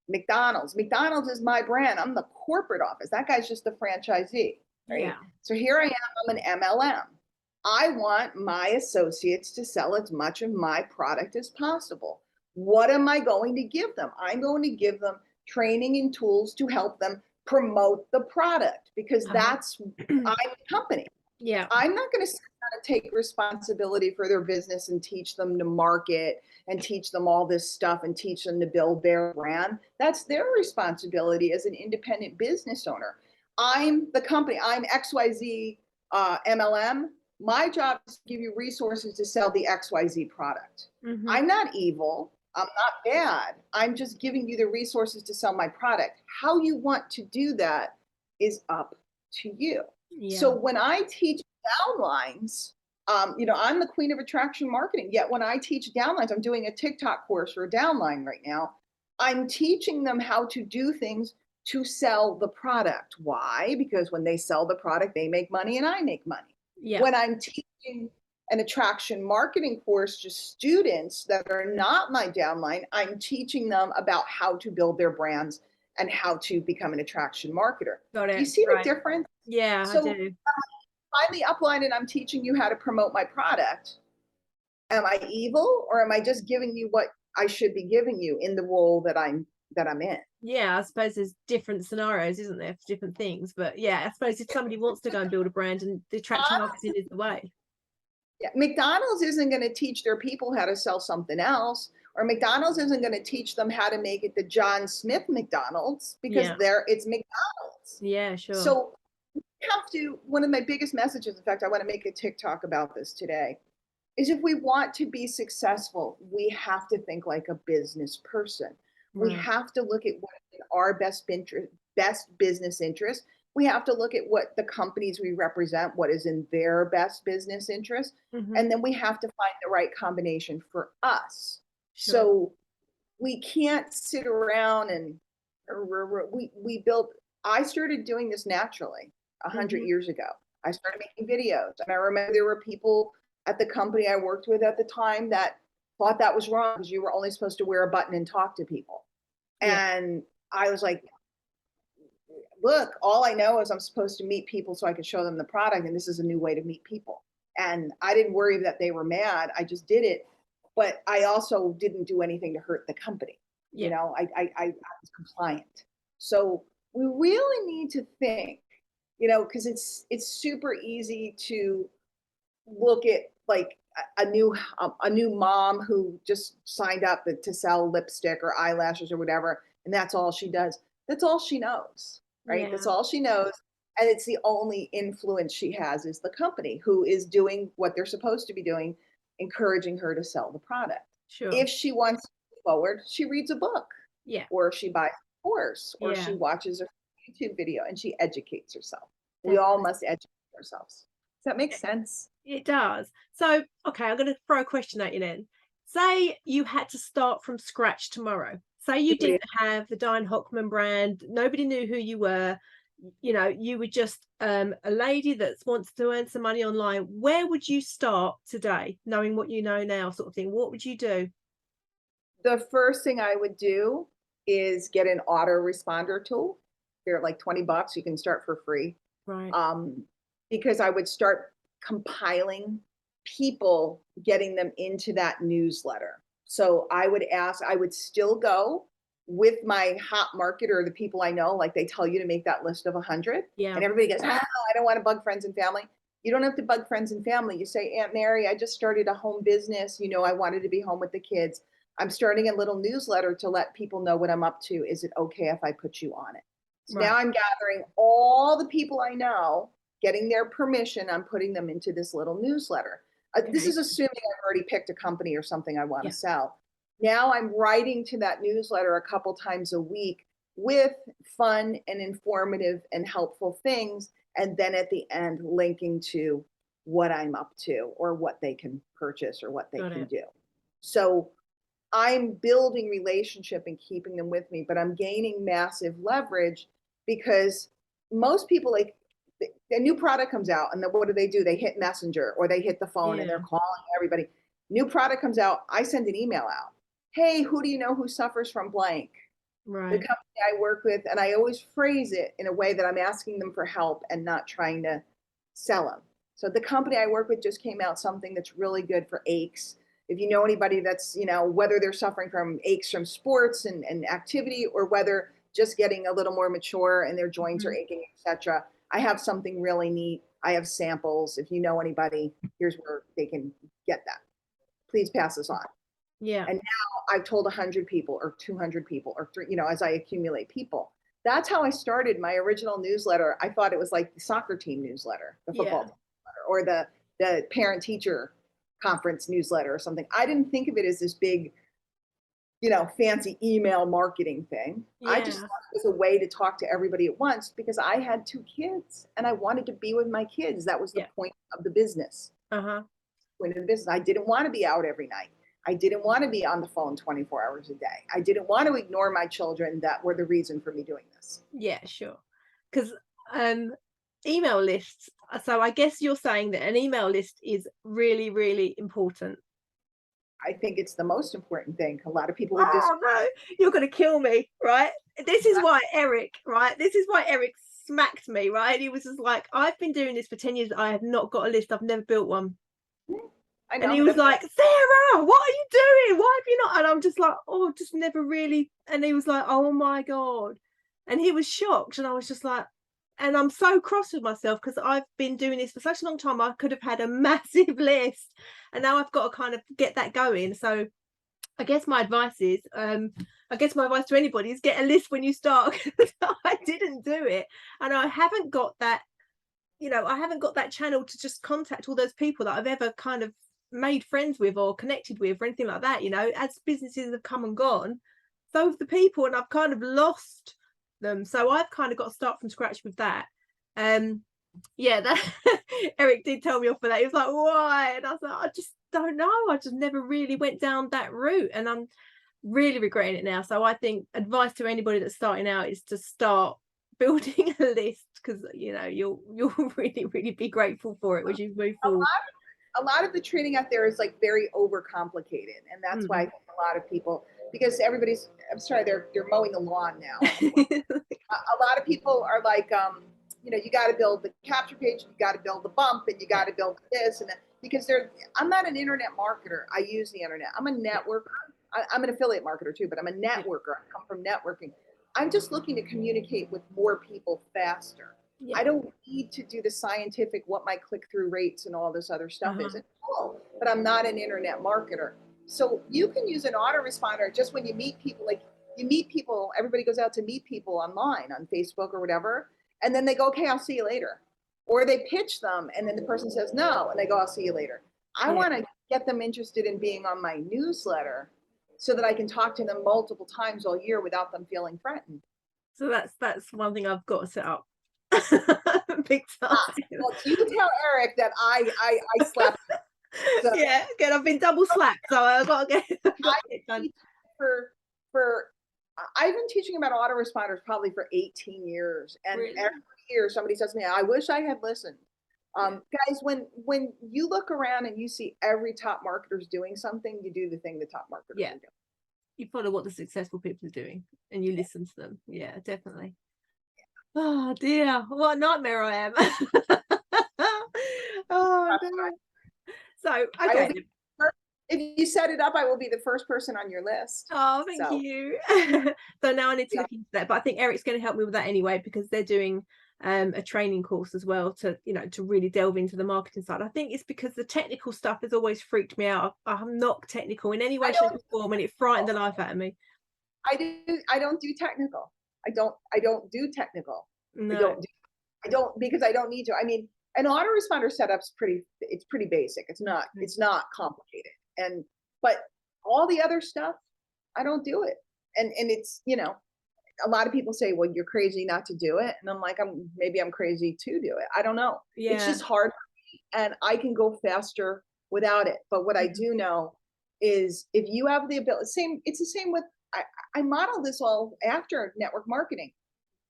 Speaker 1: McDonald's. McDonald's is my brand. I'm the corporate office. That guy's just the franchisee. Right? Yeah. So here I am. I'm an MLM. I want my associates to sell as much of my product as possible. What am I going to give them? I'm going to give them training and tools to help them promote the product, because that's I'm the company.
Speaker 2: Yeah.
Speaker 1: I'm not going to sit down and take responsibility for their business and teach them to market and teach them all this stuff and teach them to build their brand. That's their responsibility as an independent business owner. I'm the company. I'm XYZ MLM. My job is to give you resources to sell the XYZ product. I'm not evil. I'm not bad. I'm just giving you the resources to sell my product. How you want to do that is up to you. Yeah. So when I teach downlines, I'm the queen of attraction marketing. Yet when I teach downlines, I'm doing a TikTok course for a downline right now. I'm teaching them how to do things to sell the product. Why? Because when they sell the product, they make money and I make money. Yeah. When I'm teaching an attraction marketing course to students that are not my downline, I'm teaching them about how to build their brands and how to become an attraction marketer. Got it. Do you see the difference?
Speaker 2: Yeah, so, I do.
Speaker 1: I'm the upline and I'm teaching you how to promote my product. Am I evil, or am I just giving you what I should be giving you in the role that I'm in?
Speaker 2: Yeah, I suppose there's different scenarios, isn't there, for different things. But yeah, I suppose if somebody wants to go and build a brand, and the attraction marketing is the way.
Speaker 1: Yeah, McDonald's isn't going to teach their people how to sell something else, or McDonald's isn't going to teach them how to make it the John Smith McDonald's, because it's McDonald's.
Speaker 2: Yeah, sure.
Speaker 1: So you have to, one of my biggest messages, in fact, I want to make a TikTok about this today, is if we want to be successful, we have to think like a business person. We have to look at what is our best business interest. We have to look at what the companies we represent, what is in their best business interest. And then we have to find the right combination for us. Sure. So we can't sit around and I started doing this naturally 100 years ago. I started making videos, and I remember there were people at the company I worked with at the time that thought that was wrong, because you were only supposed to wear a button and talk to people. Yeah. And I was like, look, all I know is I'm supposed to meet people so I can show them the product, and this is a new way to meet people. And I didn't worry that they were mad. I just did it. But I also didn't do anything to hurt the company. Yeah. I was compliant. So we really need to think, because it's super easy to look at like a new mom who just signed up to sell lipstick or eyelashes or whatever, And that's all she does. That's all she knows, right?
Speaker 2: Yeah.
Speaker 1: That's all she knows. And it's the only influence she has is the company who is doing what they're supposed to be doing, encouraging her to sell the product.
Speaker 2: Sure.
Speaker 1: If she wants to move forward, she reads a book,
Speaker 2: Yeah.
Speaker 1: or she buys a course, or
Speaker 2: Yeah.
Speaker 1: she watches a YouTube video and she educates herself. We
Speaker 2: Definitely.
Speaker 1: all must educate ourselves. Does that make sense?
Speaker 2: It does. So, okay, I'm going to throw a question at you then. Say you had to start from scratch tomorrow. Say you didn't have the Diane Hochman brand, nobody knew who you were, you know, you were just a lady that wants to earn some money online. Where would you start today, knowing what you know now, sort of thing? What would you do?
Speaker 1: The first thing I would do is get an autoresponder tool. They're like 20 bucks. You can start for free.
Speaker 2: Right.
Speaker 1: Because I would start compiling people, getting them into that newsletter. So I would still go with my hot market or the people I know, like they tell you to make that list of 100.
Speaker 2: Yeah.
Speaker 1: And everybody goes, oh, I don't want to bug friends and family. You don't have to bug friends and family. You say, Aunt Mary, I just started a home business. You know, I wanted to be home with the kids. I'm starting a little newsletter to let people know what I'm up to. Is it okay if I put you on it? So
Speaker 2: Right.
Speaker 1: now I'm gathering all the people I know, getting their permission. I'm putting them into this little newsletter. This is assuming I've already picked a company or something I want to sell. Now I'm writing to that newsletter a couple times a week with fun and informative and helpful things. And then at the end, linking to what I'm up to or what they can purchase or what they can do. So I'm building relationship and keeping them with me, but I'm gaining massive leverage because most people, like, a new product comes out and then what do? They hit Messenger or they hit the phone and they're calling everybody. New product comes out, I send an email out. Hey, who do you know who suffers from blank?
Speaker 2: Right.
Speaker 1: The company I work with, and I always phrase it in a way that I'm asking them for help and not trying to sell them. So the company I work with just came out something that's really good for aches. If you know anybody that's, you know, whether they're suffering from aches from sports and activity or whether just getting a little more mature and their joints are aching, etc. I have something really neat. I have samples. If you know anybody, here's where they can get that. Please pass this on.
Speaker 2: Yeah.
Speaker 1: And now I've told 100 people or 200 people or three, you know, as I accumulate people. That's how I started my original newsletter. I thought it was like the soccer team newsletter, the football team newsletter, or the parent teacher conference newsletter or something. I didn't think of it as this big, you know, fancy email marketing thing. I just thought it was a way to talk to everybody at once because I had 2 kids and I wanted to be with my kids. That was the point of the business. Point of the business. I didn't want to be out every night. I didn't want to be on the phone 24 hours a day. I didn't want to ignore my children that were the reason for me doing this.
Speaker 2: Yeah, sure. Because email lists. So I guess you're saying that an email list is really, really important.
Speaker 1: I think it's the most important thing. A lot of people would
Speaker 2: no, you're going to kill me, right? This is why Eric, right? This is why Eric smacked me, right? He was just like, I've been doing this for 10 years. I have not got a list. I've never built one.
Speaker 1: I know,
Speaker 2: and he was like, Sarah, what are you doing? Why have you not? And I'm just like, oh, just never really. And he was like, oh my God. And he was shocked. And I was just like, and I'm so cross with myself because I've been doing this for such a long time. I could have had a massive list and now I've got to kind of get that going. So I guess my advice is, I guess my advice to anybody is get a list when you start. I didn't do it. And I haven't got that, you know, I haven't got that channel to just contact all those people that I've ever kind of made friends with or connected with or anything like that. You know, as businesses have come and gone, so have the people, and I've kind of lost them. So I've kind of got to start from scratch with that. Yeah, that Eric did tell me off for that. He was like, why? And I was like, I just don't know. I just never really went down that route, and I'm really regretting it now. So I think advice to anybody that's starting out is to start building a list, because you know you'll really be grateful for it when you move forward.
Speaker 1: A lot of the training out there is like very overcomplicated, and that's why I think a lot of people, because everybody's, I'm sorry, they're mowing the lawn now. A lot of people are like, you know, you got to build the capture page, you got to build the bump, and you got to build this and that, because I'm not an internet marketer. I use the internet. I'm a networker. I'm an affiliate marketer too, but I'm a networker. I come from networking. I'm just looking to communicate with more people faster. I don't need to do the scientific, what my click-through rates and all this other stuff is. It's cool, but I'm not an internet marketer. So you can use an autoresponder just when you meet people. Like, you meet people, everybody goes out to meet people online on Facebook or whatever, and then they go, okay, I'll see you later. Or they pitch them and then the person says no, and they go, I'll see you later. I want to get them interested in being on my newsletter so that I can talk to them multiple times all year without them feeling threatened.
Speaker 2: So that's one thing I've got to set up. Big time.
Speaker 1: Well, you tell Eric that I slept. So
Speaker 2: yeah, good. I've been double slacked, so I've got to get it done.
Speaker 1: I've been teaching about autoresponders probably for 18 years, and
Speaker 2: Really?
Speaker 1: every year somebody says to me, "I wish I had listened." Guys, when you look around and you see every top marketer's doing something, you do the thing the top marketers are doing.
Speaker 2: You follow what the successful people are doing, and you listen to them. Yeah, definitely. Oh dear, what a nightmare I am. Oh no. So okay.
Speaker 1: If you set it up, I will be the first person on your list.
Speaker 2: Oh, thank you. So now I need to look into that, but I think Eric's going to help me with that anyway, because they're doing a training course as well to, you know, to really delve into the marketing side. I think it's because the technical stuff has always freaked me out. I'm not technical in any way, shape, or form, and it frightened the life out of me.
Speaker 1: I don't do technical. I don't do technical.
Speaker 2: No.
Speaker 1: I don't because I don't need to. I mean, an autoresponder setup's pretty basic. It's not complicated. But all the other stuff, I don't do it. And it's, you know, a lot of people say, well, you're crazy not to do it. And I'm like, maybe I'm crazy to do it. I don't know.
Speaker 2: Yeah.
Speaker 1: It's just hard for me, and I can go faster without it. But what I do know is if you have the ability, it's the same with, I model this all after network marketing.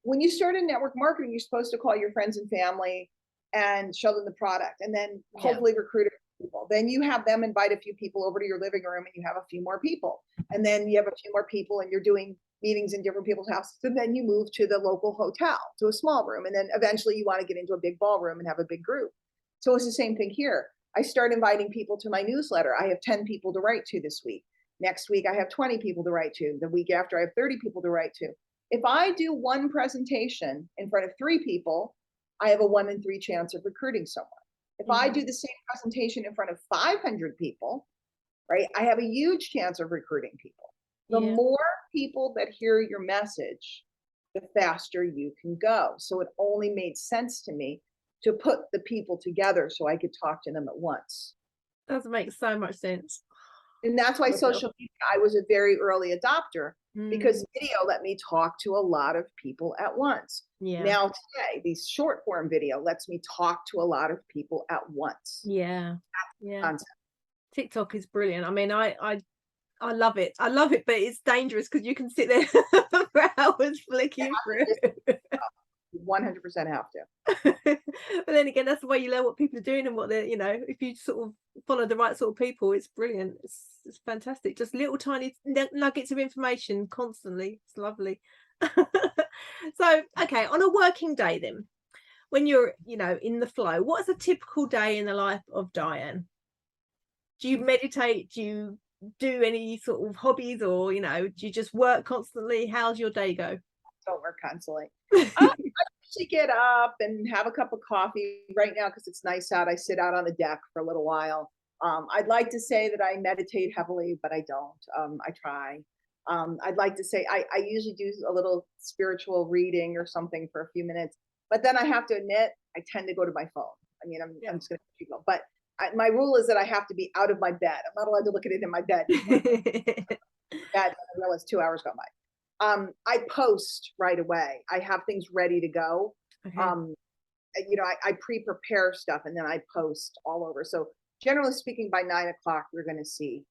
Speaker 1: When you start in network marketing, you're supposed to call your friends and family and show them the product, and then hopefully recruit people. Then you have them invite a few people over to your living room, and you have a few more people, and then you have a few more people, and you're doing meetings in different people's houses, and then you move to the local hotel, to a small room, and then eventually you want to get into a big ballroom and have a big group. So it's the same thing here. I start inviting people to my newsletter. I have 10 people to write to this week. Next week I have 20 people to write to. The week after I have 30 people to write to. If I do one presentation in front of 3 people, I have a 1 in 3 chance of recruiting someone. If I do the same presentation in front of 500 people, right, I have a huge chance of recruiting people. The more people that hear your message, the faster you can go. So it only made sense to me to put the people together so I could talk to them at once.
Speaker 2: Does make so much sense.
Speaker 1: And that's why social media, I was a very early adopter, because video let me talk to a lot of people at once. Now today, these short form video lets me talk to a lot of people at once.
Speaker 2: TikTok is brilliant. I mean, I love it. I love it, but it's dangerous because you can sit there for hours flicking through.
Speaker 1: 100% have to.
Speaker 2: But then again, that's the way you learn what people are doing and what they're, you know, if you sort of follow the right sort of people, it's brilliant. It's fantastic. Just little tiny nuggets of information constantly. It's lovely. So, okay, on a working day then, when you're, you know, in the flow, what is a typical day in the life of Diane? Do you meditate? Do you do any sort of hobbies, or, you know, do you just work constantly? How's your day go?
Speaker 1: Don't work constantly. I usually get up and have a cup of coffee. Right now, because it's nice out, I sit out on the deck for a little while. I'd like to say that I meditate heavily, but I don't. I try. I'd like to say I usually do a little spiritual reading or something for a few minutes, but then I have to admit I tend to go to my phone. I mean, I'm just going to keep going. But my rule is that I have to be out of my bed. I'm not allowed to look at it in my bed. I realize 2 hours go by. I post right away. I have things ready to go. Okay. You know, I pre-prepare stuff and then I post all over. So generally speaking, by 9 o'clock, you're going to see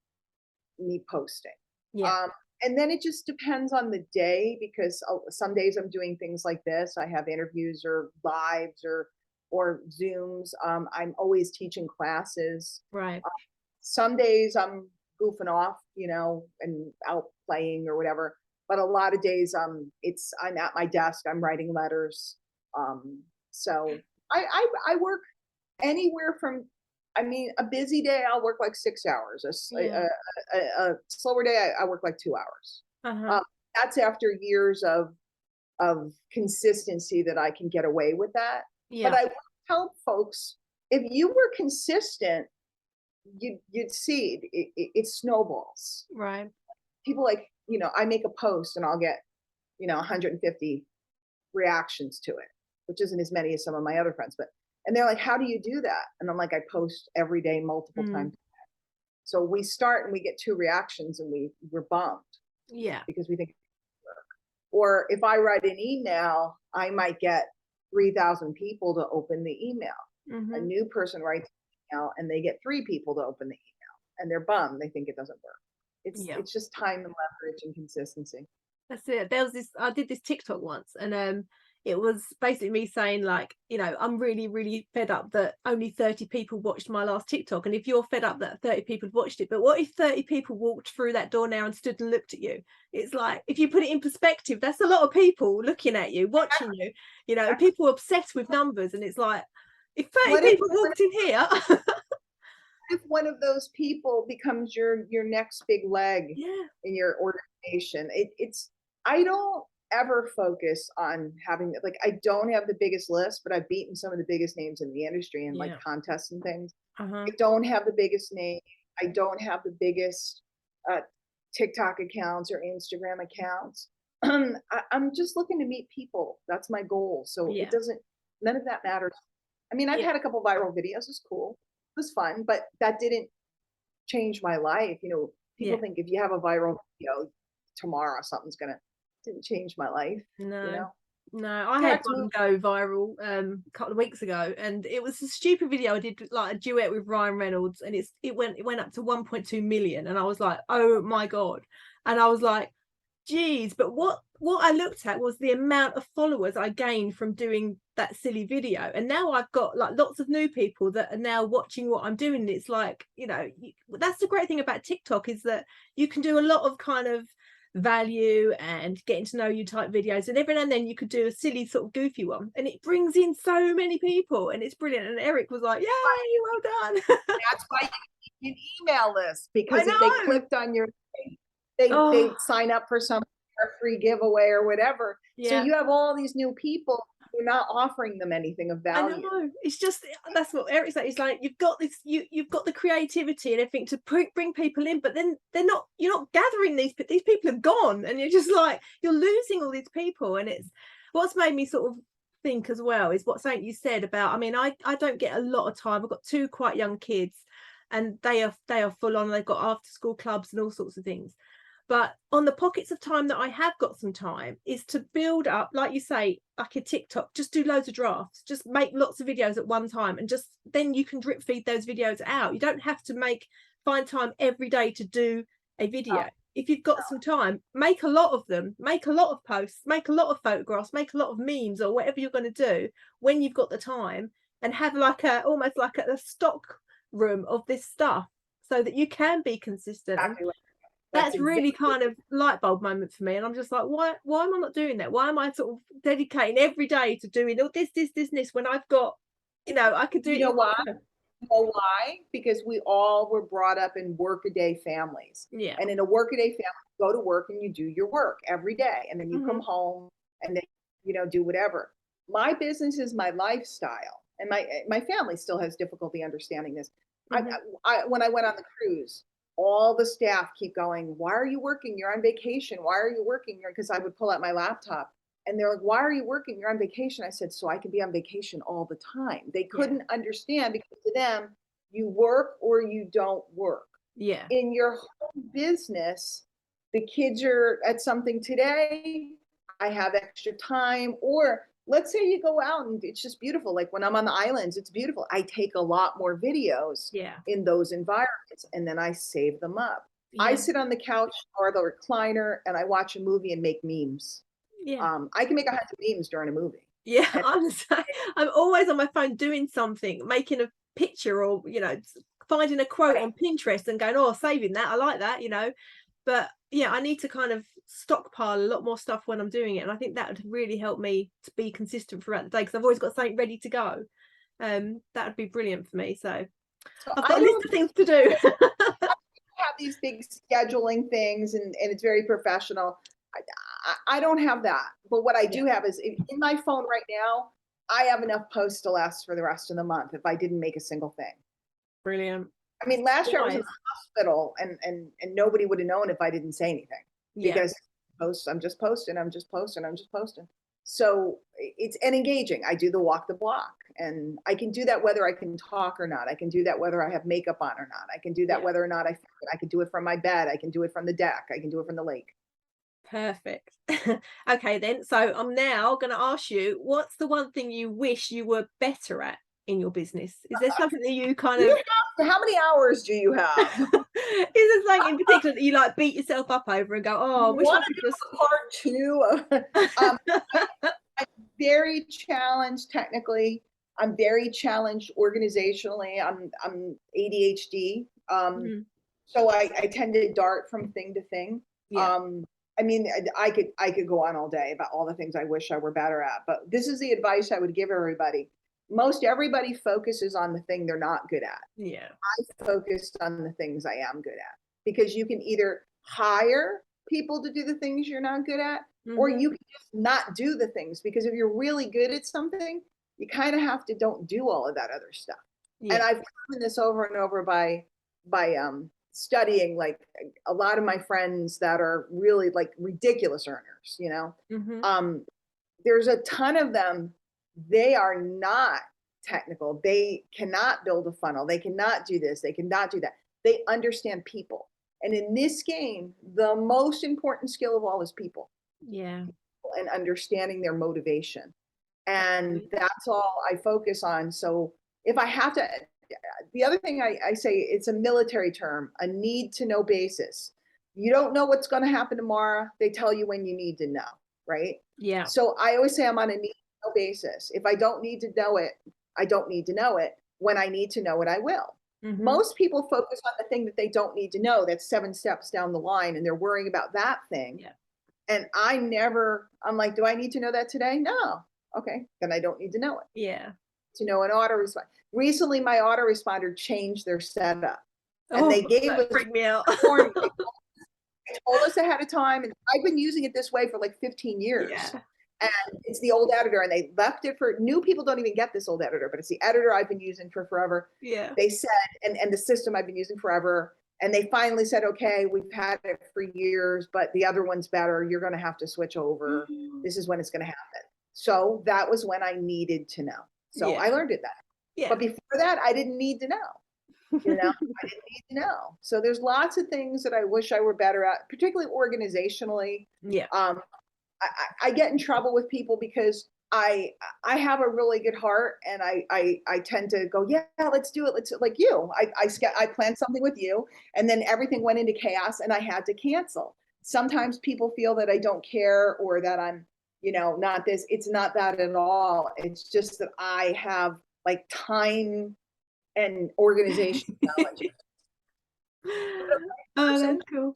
Speaker 1: me posting. And then it just depends on the day, because some days I'm doing things like this. I have interviews or lives or Zooms. I'm always teaching classes.
Speaker 2: Right.
Speaker 1: Some days I'm goofing off, you know, and out playing or whatever. But a lot of days I'm at my desk, I'm writing letters. So I work anywhere from, I mean, a busy day, I'll work like 6 hours. A slower day, I work like 2 hours. That's after years of consistency that I can get away with that. But I tell folks, if you were consistent, you'd see it snowballs.
Speaker 2: Right.
Speaker 1: People like, you know, I make a post and I'll get, you know, 150 reactions to it, which isn't as many as some of my other friends, but, and they're like, how do you do that? And I'm like, I post every day, multiple times. So we start and we get 2 reactions and we're bummed.
Speaker 2: Yeah.
Speaker 1: Because we think it's work. Or if I write an email, I might get 3,000 people to open the email. A new person writes an email and they get 3 people to open the email and they're bummed. They think it doesn't work. It's just time and leverage and consistency.
Speaker 2: That's it. There was this, I did this TikTok once, and it was basically me saying, like, you know, I'm really, really fed up that only 30 people watched my last TikTok. And if you're fed up that 30 people watched it, but what if 30 people walked through that door now and stood and looked at you? It's like, if you put it in perspective, that's a lot of people looking at you, watching you, you know, and people are obsessed with numbers. And it's like, if 30 people walked in here.
Speaker 1: If one of those people becomes your next big leg in your organization, it's, I don't ever focus on having, like, I don't have the biggest list, but I've beaten some of the biggest names in the industry in like contests and things. I don't have the biggest name. I don't have the biggest TikTok accounts or Instagram accounts. I'm just looking to meet people. That's my goal. So it doesn't, none of that matters. I mean, I've had a couple viral videos. It's cool. It was fun, but that didn't change my life. You know, people think if you have a viral video tomorrow, something's gonna, didn't change my life.
Speaker 2: No,
Speaker 1: you know?
Speaker 2: no, I had one go viral a couple of weeks ago, and it was a stupid video. I did like a duet with Ryan Reynolds, and it went up to 1.2 million, and I was like, oh my god. And I was like, geez. But what I looked at was the amount of followers I gained from doing that silly video, and now I've got like lots of new people that are now watching what I'm doing. It's like, you know, that's the great thing about TikTok, is that you can do a lot of kind of value and getting to know you type videos, and every now and then you could do a silly sort of goofy one, and it brings in so many people, and it's brilliant. And Eric was like, yay, well done.
Speaker 1: That's why you need an email list, because if they clicked on your thing, they sign up for some free giveaway or whatever. So you have all these new people, you're not offering them anything of value.
Speaker 2: I know. It's just, that's what Eric said. It's like, you've got this, you've got the creativity and everything to bring people in, but then you're not gathering these people have gone, and you're just like, you're losing all these people. And it's what's made me sort of think as well is what something you said about, I mean, I don't get a lot of time. I've got 2 quite young kids, and they are full on. They've got after school clubs and all sorts of things. But on the pockets of time that I have got some time, is to build up, like you say, like a TikTok, just do loads of drafts, just make lots of videos at one time, and just then you can drip feed those videos out. You don't have to find time every day to do a video. If you've got some time, make a lot of them, make a lot of posts, make a lot of photographs, make a lot of memes, or whatever you're going to do when you've got the time, and have like almost like a stock room of this stuff, so that you can be consistent.
Speaker 1: Exactly.
Speaker 2: That's really kind of light bulb moment for me, and I'm just like, why am I not doing that? Why am I sort of dedicating every day to doing all this when I've got, you know, I could do it.
Speaker 1: You know why? You know why? Because we all were brought up in workaday families. And in a workaday family, you go to work and you do your work every day, and then you come home and then, you know, do whatever. My business is my lifestyle, and my family still has difficulty understanding this. When I went on the cruise, all the staff keep going, why are you working? You're on vacation. Why are you working? Because I would pull out my laptop, and they're like, why are you working? You're on vacation. I said, so I can be on vacation all the time. They couldn't understand, because to them, you work or you don't work. In your home business, the kids are at something today, I have extra time, or let's say you go out and it's just beautiful. Like when I'm on the islands, it's beautiful. I take a lot more videos in those environments, and then I save them up. I sit on the couch or the recliner and I watch a movie and make memes. I can make 100 memes during a movie.
Speaker 2: I'm always on my phone doing something, making a picture, or, you know, finding a quote on Pinterest and going, oh, saving that, I like that, you know. But yeah, I need to kind of stockpile a lot more stuff when I'm doing it, and I think that would really help me to be consistent throughout the day, because I've always got something ready to go. That would be brilliant for me. So I've got a list of things to do.
Speaker 1: Have these big scheduling things, and it's very professional. I don't have that, but what I do have is in my phone right now, I have enough posts to last for the rest of the month if I didn't make a single thing.
Speaker 2: Brilliant.
Speaker 1: I mean, last year I was in the hospital, and nobody would have known if I didn't say anything. because I'm just posting. So it's engaging. I do the walk the block, and I can do that whether I can talk or not. I can do that whether I have makeup on or not. I can do that whether or not I can do it from my bed. I can do it from the deck. I can do it from the lake.
Speaker 2: Perfect. Okay, then. So I'm now going to ask you, what's the one thing you wish you were better at in your business? Is there something that you kind of,
Speaker 1: How many hours do you have?
Speaker 2: is there something in particular that you like beat yourself up over and go, oh, I wish I
Speaker 1: Want
Speaker 2: could
Speaker 1: to do
Speaker 2: just.
Speaker 1: a part two? I'm very challenged technically. I'm very challenged organizationally. I'm ADHD.
Speaker 2: Mhm.
Speaker 1: So I tend to dart from thing to thing.
Speaker 2: Yeah.
Speaker 1: I mean, I could go on all day about all the things I wish I were better at, but this is the advice I would give everybody. Most everybody focuses on the thing they're not good at.
Speaker 2: Yeah.
Speaker 1: I focused on the things I am good at, because you can either hire people to do the things you're not good at, or
Speaker 2: Mhm.
Speaker 1: you can just not do the things, because if you're really good at something, you kind of have to don't do all of that other stuff. And
Speaker 2: Yeah.
Speaker 1: I've proven this over and over by studying like a lot of my friends that are really like ridiculous earners,
Speaker 2: Mhm.
Speaker 1: there's a ton of them. They are not technical. They cannot build a funnel. They cannot do this. They cannot do that. They understand people. And in this game, the most important skill of all is people,
Speaker 2: Yeah.
Speaker 1: and understanding their motivation. And that's all I focus on. So if I have to, the other thing I say, it's a military term, a need to know basis. You don't know what's going to happen tomorrow. They tell you when you need to know, right?
Speaker 2: Yeah.
Speaker 1: So I always say I'm on a need to know basis. If I don't need to know it, I don't need to know it. When I need to know it, I will.
Speaker 2: Mhm.
Speaker 1: Most people focus on the thing that they don't need to know. That's 7 steps down the line, and they're worrying about that thing.
Speaker 2: Yeah.
Speaker 1: And I'm like, do I need to know that today? No. Okay, then I don't need to know it.
Speaker 2: Yeah.
Speaker 1: To know an autoresponder. Recently, my autoresponder changed their setup, and they
Speaker 2: Oh,
Speaker 1: gave
Speaker 2: that
Speaker 1: us
Speaker 2: freaked me out.
Speaker 1: warning. They told us ahead of time, and I've been using it this way for like 15 years.
Speaker 2: Yeah.
Speaker 1: And it's the old editor, and they left it for new people. Don't even get this old editor, but it's the editor I've been using for forever.
Speaker 2: Yeah.
Speaker 1: They said, and the system I've been using forever. And they finally said, okay, we've had it for years, but the other one's better. You're going to have to switch over. This is when it's going to happen. So that was when I needed to know. So I
Speaker 2: Yeah.
Speaker 1: learned it that.
Speaker 2: Yeah.
Speaker 1: But before that, I didn't need to know. I didn't need to know. So there's lots of things that I wish I were better at, particularly organizationally.
Speaker 2: Yeah.
Speaker 1: I get in trouble with people because I have a really good heart, and I tend to go, yeah, let's do it. Let's, like you. I planned something with you, and then everything went into chaos, and I had to cancel. Sometimes people feel that I don't care, or that I'm, not this. It's not that at all. It's just that I have like time and organization knowledge.
Speaker 2: Oh, that's cool.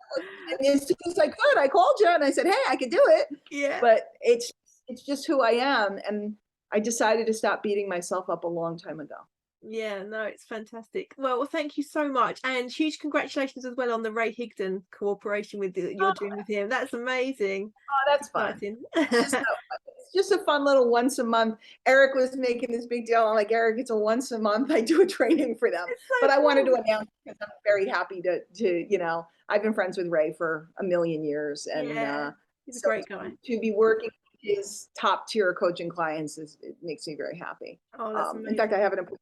Speaker 1: And as soon as I could, I called you and I said, hey, I could do it.
Speaker 2: Yeah.
Speaker 1: But it's just who I am. And I decided to stop beating myself up a long time ago.
Speaker 2: Yeah, no, it's fantastic. Well, thank you so much, and huge congratulations as well on the Ray Higdon cooperation with you're doing with him. That's amazing.
Speaker 1: Oh, that's fun.
Speaker 2: Exciting.
Speaker 1: It's just a fun little once a month. Eric was making this big deal. I'm like, Eric, it's a once a month. I do a training for them.
Speaker 2: So
Speaker 1: but I wanted to
Speaker 2: cool.
Speaker 1: announce, because I'm very happy to I've been friends with Ray for a million years. And
Speaker 2: Yeah, he's a
Speaker 1: so
Speaker 2: great guy.
Speaker 1: to be working with his top tier coaching clients, it makes me very happy.
Speaker 2: Oh, that's amazing.
Speaker 1: In fact, I have an appointment.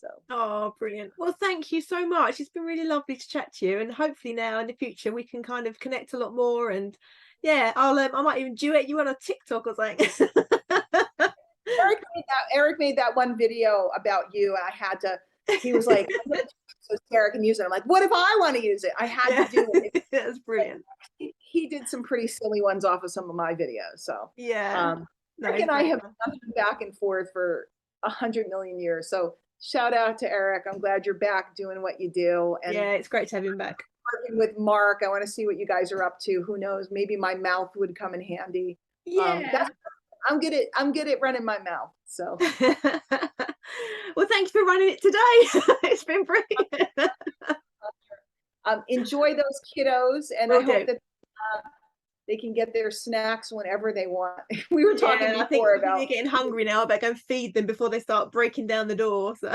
Speaker 1: So.
Speaker 2: Oh, brilliant. Well, thank you so much. It's been really lovely to chat to you, and hopefully now in the future we can kind of connect a lot more. And yeah, I might even duet you on a TikTok or something.
Speaker 1: Eric made that one video about you, and he was like, so Sarah can use it. I'm like, what if I want to use it? I had to do it.
Speaker 2: That's brilliant.
Speaker 1: He did some pretty silly ones off of some of my videos. So
Speaker 2: yeah,
Speaker 1: Eric and I have gone back and forth for 100 million years. So shout out to Eric. I'm glad you're back doing what you do. And
Speaker 2: yeah, it's great to have him back.
Speaker 1: Working with Mark, I want to see what you guys are up to. Who knows? Maybe my mouth would come in handy.
Speaker 2: Yeah.
Speaker 1: I'm good at running my mouth. So
Speaker 2: well, thank you for running it today. It's been brilliant.
Speaker 1: Enjoy those kiddos, and I hope that they can get their snacks whenever they want. We were talking before about
Speaker 2: they're getting hungry now. I better go and feed them before they start breaking down the door. So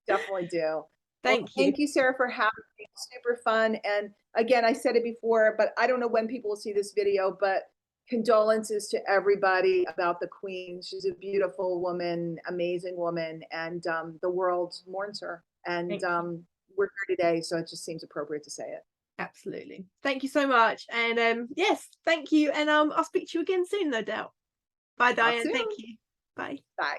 Speaker 1: definitely do.
Speaker 2: Thank you.
Speaker 1: Thank you, Sarah, for having me. Super fun. And again, I said it before, but I don't know when people will see this video, but condolences to everybody about the Queen. She's a beautiful woman, amazing woman, and the world mourns her. And we're here today, so it just seems appropriate to say it.
Speaker 2: Absolutely. Thank you so much. And yes, thank you. And I'll speak to you again soon, no doubt. Bye, Diane. Thank you. Bye.
Speaker 1: Bye.